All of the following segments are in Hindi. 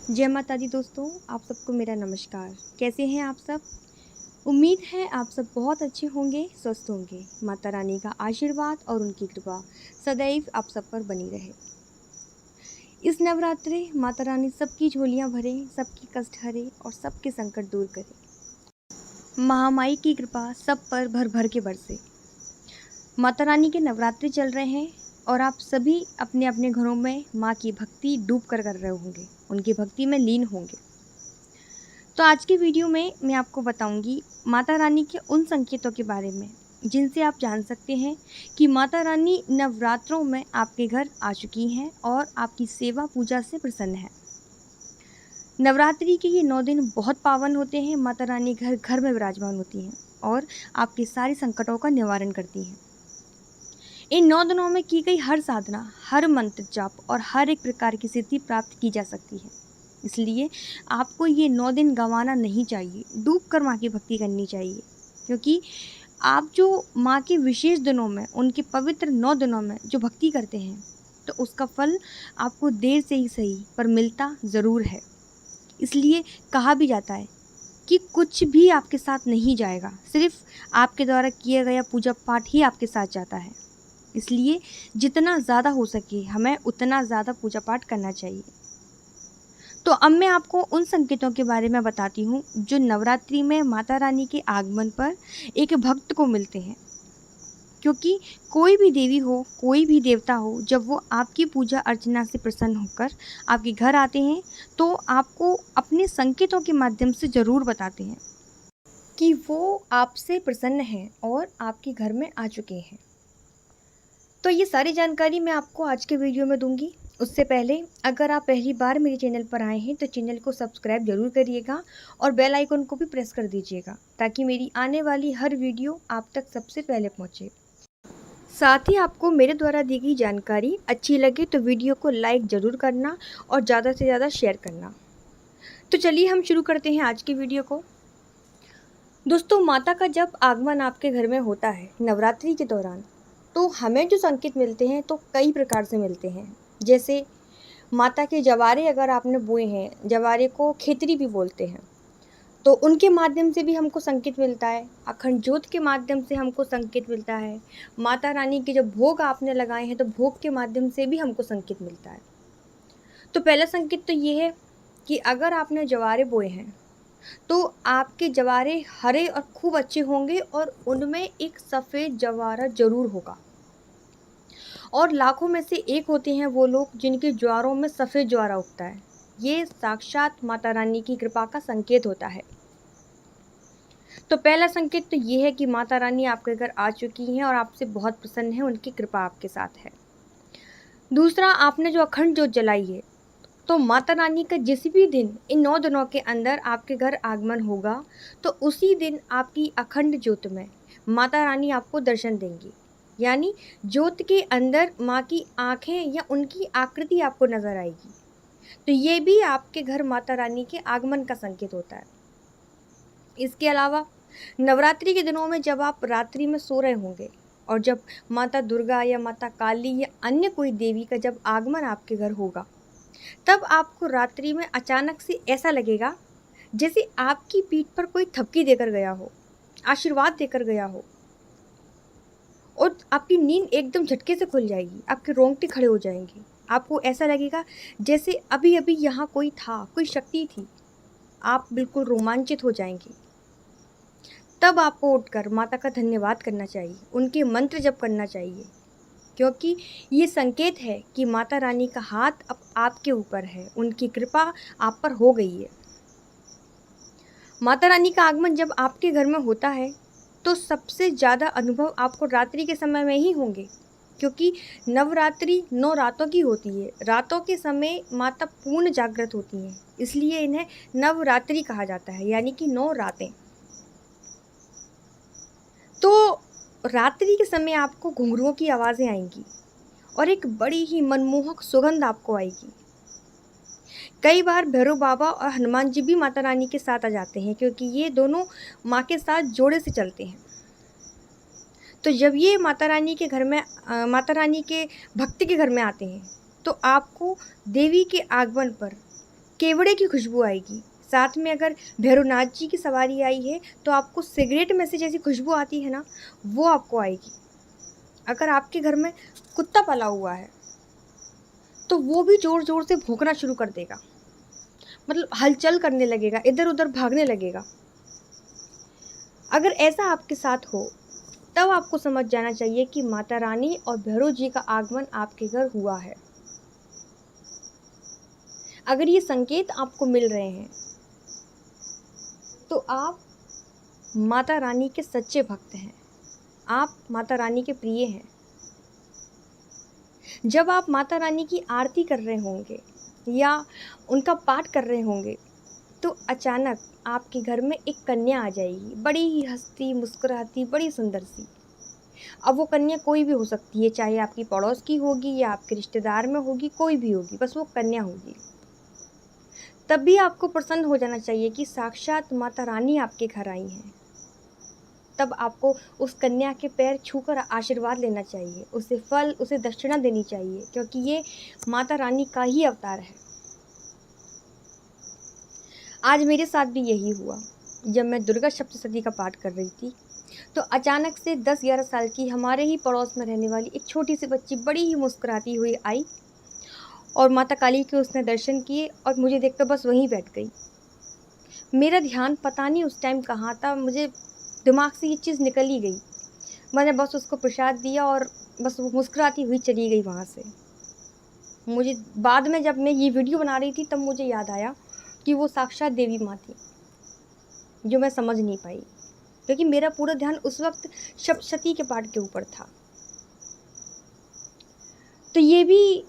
जय माता दी दोस्तों, आप सबको मेरा नमस्कार। कैसे हैं आप सब? उम्मीद है आप सब बहुत अच्छे होंगे, स्वस्थ होंगे। माता रानी का आशीर्वाद और उनकी कृपा सदैव आप सब पर बनी रहे। इस नवरात्रे माता रानी सबकी झोलियां भरे, सबकी कष्ट हरे और सबके संकट दूर करे। महामाई की कृपा सब पर भर भर के बरसे। माता रानी के नवरात्रे चल रहे हैं और आप सभी अपने अपने घरों में माँ की भक्ति डूब कर रहे होंगे, उनकी भक्ति में लीन होंगे। तो आज के वीडियो में मैं आपको बताऊंगी माता रानी के उन संकेतों के बारे में जिनसे आप जान सकते हैं कि माता रानी नवरात्रों में आपके घर आ चुकी हैं और आपकी सेवा पूजा से प्रसन्न है। नवरात्रि के ये 9 दिन बहुत पावन होते हैं। माता रानी घर घर में विराजमान होती हैं और आपके सारे संकटों का निवारण करती हैं। इन 9 दिनों में की गई हर साधना, हर मंत्र जाप और हर एक प्रकार की सिद्धि प्राप्त की जा सकती है। इसलिए आपको ये 9 दिन गंवाना नहीं चाहिए, डूब कर माँ की भक्ति करनी चाहिए, क्योंकि आप जो माँ के विशेष दिनों में, उनके पवित्र 9 दिनों में जो भक्ति करते हैं, तो उसका फल आपको देर से ही सही पर मिलता ज़रूर है। इसलिए कहा भी जाता है कि कुछ भी आपके साथ नहीं जाएगा, सिर्फ आपके द्वारा किया गया पूजा पाठ ही आपके साथ जाता है। इसलिए जितना ज़्यादा हो सके हमें उतना ज़्यादा पूजा पाठ करना चाहिए। तो अब मैं आपको उन संकेतों के बारे में बताती हूँ जो नवरात्रि में माता रानी के आगमन पर एक भक्त को मिलते हैं। क्योंकि कोई भी देवी हो, कोई भी देवता हो, जब वो आपकी पूजा अर्चना से प्रसन्न होकर आपके घर आते हैं तो आपको अपने संकेतों के माध्यम से ज़रूर बताते हैं कि वो आपसे प्रसन्न हैं और आपके घर में आ चुके हैं। तो ये सारी जानकारी मैं आपको आज के वीडियो में दूंगी। उससे पहले अगर आप पहली बार मेरे चैनल पर आए हैं तो चैनल को सब्सक्राइब जरूर करिएगा और बेल आइकन को भी प्रेस कर दीजिएगा ताकि मेरी आने वाली हर वीडियो आप तक सबसे पहले पहुंचे। साथ ही आपको मेरे द्वारा दी गई जानकारी अच्छी लगे तो वीडियो को लाइक ज़रूर करना और ज़्यादा से ज़्यादा शेयर करना। तो चलिए हम शुरू करते हैं आज की वीडियो को। दोस्तों, माता का जब आगमन आपके घर में होता है नवरात्रि के दौरान, तो हमें जो संकेत मिलते हैं तो कई प्रकार से मिलते हैं। जैसे माता के जवारे अगर आपने बोए हैं, जवारे को खेतरी भी बोलते हैं, तो उनके माध्यम से भी हमको संकेत मिलता है। अखंड ज्योत के माध्यम से हमको संकेत मिलता है। माता रानी के जब भोग आपने लगाए हैं तो भोग के माध्यम से भी हमको संकेत मिलता है। तो पहला संकेत तो ये है कि अगर आपने जवारे बोए हैं तो आपके जवारे हरे और खूब अच्छे होंगे और उनमें एक सफ़ेद जवारा जरूर होगा। और लाखों में से एक होते हैं वो लोग जिनके ज्वारों में सफ़ेद ज्वारा उगता है। ये साक्षात माता रानी की कृपा का संकेत होता है। तो पहला संकेत तो ये है कि माता रानी आपके घर आ चुकी हैं और आपसे बहुत प्रसन्न है, उनकी कृपा आपके साथ है। दूसरा, आपने जो अखंड ज्योत जलाई है, तो माता रानी का जिस भी दिन इन 9 दिनों के अंदर आपके घर आगमन होगा तो उसी दिन आपकी अखंड ज्योत में माता रानी आपको दर्शन देंगी। यानी ज्योत के अंदर माँ की आँखें या उनकी आकृति आपको नज़र आएगी। तो ये भी आपके घर माता रानी के आगमन का संकेत होता है। इसके अलावा नवरात्रि के दिनों में जब आप रात्रि में सो रहे होंगे और जब माता दुर्गा या माता काली या अन्य कोई देवी का जब आगमन आपके घर होगा, तब आपको रात्रि में अचानक से ऐसा लगेगा जैसे आपकी पीठ पर कोई थपकी देकर गया हो, आशीर्वाद देकर गया हो, और आपकी नींद एकदम झटके से खुल जाएगी, आपके रोंगटे खड़े हो जाएंगे। आपको ऐसा लगेगा जैसे अभी अभी यहाँ कोई था, कोई शक्ति थी। आप बिल्कुल रोमांचित हो जाएंगे। तब आपको उठकर माता का धन्यवाद करना चाहिए, उनके मंत्र जप करना चाहिए, क्योंकि ये संकेत है कि माता रानी का हाथ अब आपके ऊपर है, उनकी कृपा आप पर हो गई है। माता रानी का आगमन जब आपके घर में होता है तो सबसे ज़्यादा अनुभव आपको रात्रि के समय में ही होंगे, क्योंकि नवरात्रि 9 रातों की होती है। रातों के समय माता पूर्ण जागृत होती हैं, इसलिए इन्हें नवरात्रि कहा जाता है, यानी कि 9 रातें। तो रात्रि के समय आपको घुंघरुओं की आवाज़ें आएंगी और एक बड़ी ही मनमोहक सुगंध आपको आएगी। कई बार भैरव बाबा और हनुमान जी भी माता रानी के साथ आ जाते हैं, क्योंकि ये दोनों माँ के साथ जोड़े से चलते हैं। तो जब ये माता रानी के घर में माता रानी के भक्त के घर में आते हैं तो आपको देवी के आगमन पर केवड़े की खुशबू आएगी। साथ में अगर भैरवनाथ जी की सवारी आई है तो आपको सिगरेट में से जैसी खुशबू आती है ना, वो आपको आएगी। अगर आपके घर में कुत्ता पला हुआ है तो वो भी ज़ोर ज़ोर से भौंकना शुरू कर देगा, मतलब हलचल करने लगेगा, इधर उधर भागने लगेगा। अगर ऐसा आपके साथ हो तब आपको समझ जाना चाहिए कि माता रानी और भैरव जी का आगमन आपके घर हुआ है। अगर ये संकेत आपको मिल रहे हैं तो आप माता रानी के सच्चे भक्त हैं, आप माता रानी के प्रिय हैं। जब आप माता रानी की आरती कर रहे होंगे या उनका पाठ कर रहे होंगे तो अचानक आपके घर में एक कन्या आ जाएगी, बड़ी ही हंसती मुस्कुराती, बड़ी सुंदर सी। अब वो कन्या कोई भी हो सकती है, चाहे आपकी पड़ोस की होगी या आपके रिश्तेदार में होगी, कोई भी होगी, बस वो कन्या होगी। तब भी आपको प्रसन्न हो जाना चाहिए कि साक्षात माता रानी आपके घर आई हैं। तब आपको उस कन्या के पैर छूकर आशीर्वाद लेना चाहिए, उसे फल, उसे दक्षिणा देनी चाहिए, क्योंकि ये माता रानी का ही अवतार है। आज मेरे साथ भी यही हुआ। जब मैं दुर्गा सप्तशती का पाठ कर रही थी तो अचानक से 10-11 साल की हमारे ही पड़ोस में रहने वाली एक छोटी सी बच्ची बड़ी ही मुस्कुराती हुई आई और माता काली के उसने दर्शन किए और मुझे देखकर बस वहीं बैठ गई। मेरा ध्यान पता नहीं उस टाइम कहाँ था, मुझे दिमाग से ये चीज़ निकल ही गई। मैंने बस उसको प्रसाद दिया और बस वो मुस्कुराती हुई चली गई वहाँ से। मुझे बाद में जब मैं ये वीडियो बना रही थी तब मुझे याद आया कि वो साक्षात देवी माँ थी, जो मैं समझ नहीं पाई क्योंकि मेरा पूरा ध्यान उस वक्त सप्तशती के पाठ के ऊपर था। तो ये भी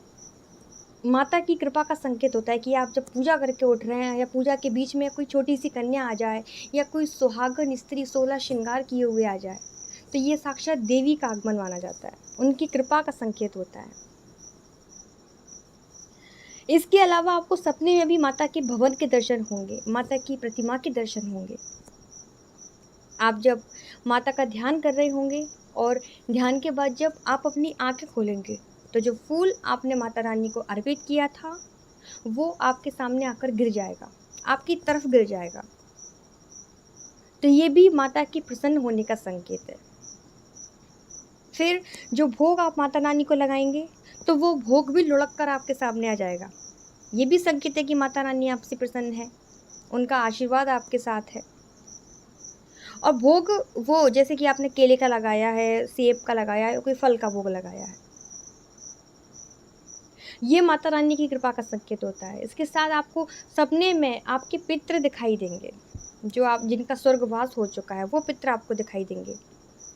माता की कृपा का संकेत होता है कि आप जब पूजा करके उठ रहे हैं या पूजा के बीच में कोई छोटी सी कन्या आ जाए या कोई सुहागन स्त्री 16 श्रृंगार किए हुए आ जाए तो ये साक्षात देवी का आगमन माना जाता है, उनकी कृपा का संकेत होता है। इसके अलावा आपको सपने में भी माता के भवन के दर्शन होंगे, माता की प्रतिमा के दर्शन होंगे। आप जब माता का ध्यान कर रहे होंगे और ध्यान के बाद जब आप अपनी आंखें खोलेंगे तो जो फूल आपने माता रानी को अर्पित किया था वो आपके सामने आकर गिर जाएगा, आपकी तरफ गिर जाएगा। तो ये भी माता की प्रसन्न होने का संकेत है। फिर जो भोग आप माता रानी को लगाएंगे तो वो भोग भी लुढ़क कर आपके सामने आ जाएगा। ये भी संकेत है कि माता रानी आपसे प्रसन्न है, उनका आशीर्वाद आपके साथ है। और भोग वो जैसे कि आपने केले का लगाया है, सेब का लगाया है, कोई फल का भोग लगाया है, ये माता रानी की कृपा का संकेत होता है। इसके साथ आपको सपने में आपके पितृ दिखाई देंगे, जो आप जिनका स्वर्गवास हो चुका है वो पितृ आपको दिखाई देंगे।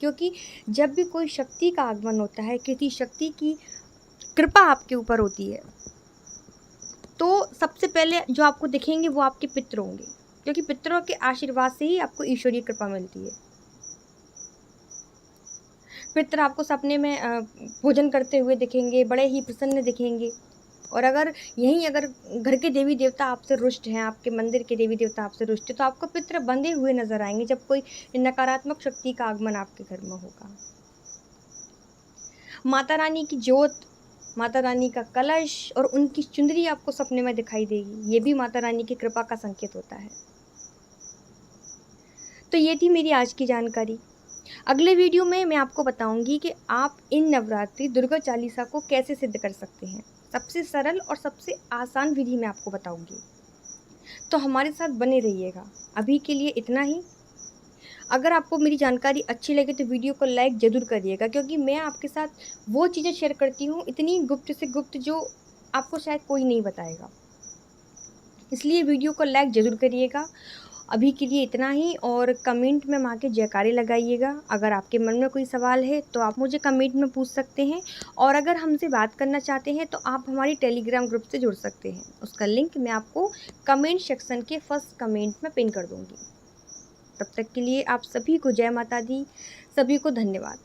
क्योंकि जब भी कोई शक्ति का आगमन होता है, किसी शक्ति की कृपा आपके ऊपर होती है, तो सबसे पहले जो आपको दिखेंगे वो आपके पितृ होंगे, क्योंकि पितरों के आशीर्वाद से ही आपको ईश्वरीय कृपा मिलती है। पितर आपको सपने में भोजन करते हुए दिखेंगे, बड़े ही प्रसन्न दिखेंगे। और अगर घर के देवी देवता आपसे रुष्ट हैं, आपके मंदिर के देवी देवता आपसे रुष्ट हैं, तो आपको पितर बंधे हुए नजर आएंगे जब कोई नकारात्मक शक्ति का आगमन आपके घर में होगा। माता रानी की ज्योत, माता रानी का कलश और उनकी चुंदरी आपको सपने में दिखाई देगी, ये भी माता रानी की कृपा का संकेत होता है। तो ये थी मेरी आज की जानकारी। अगले वीडियो में मैं आपको बताऊंगी कि आप इन नवरात्रि दुर्गा चालीसा को कैसे सिद्ध कर सकते हैं। सबसे सरल और सबसे आसान विधि मैं आपको बताऊंगी, तो हमारे साथ बने रहिएगा। अभी के लिए इतना ही। अगर आपको मेरी जानकारी अच्छी लगे तो वीडियो को लाइक ज़रूर करिएगा, क्योंकि मैं आपके साथ वो चीज़ें शेयर करती हूँ इतनी गुप्त से गुप्त जो आपको शायद कोई नहीं बताएगा। इसलिए वीडियो को लाइक ज़रूर करिएगा। अभी के लिए इतना ही, और कमेंट में माँ के जयकारे लगाइएगा। अगर आपके मन में कोई सवाल है तो आप मुझे कमेंट में पूछ सकते हैं, और अगर हमसे बात करना चाहते हैं तो आप हमारी टेलीग्राम ग्रुप से जुड़ सकते हैं। उसका लिंक मैं आपको कमेंट सेक्शन के फर्स्ट कमेंट में पिन कर दूँगी। तब तक के लिए आप सभी को जय माता दी, सभी को धन्यवाद।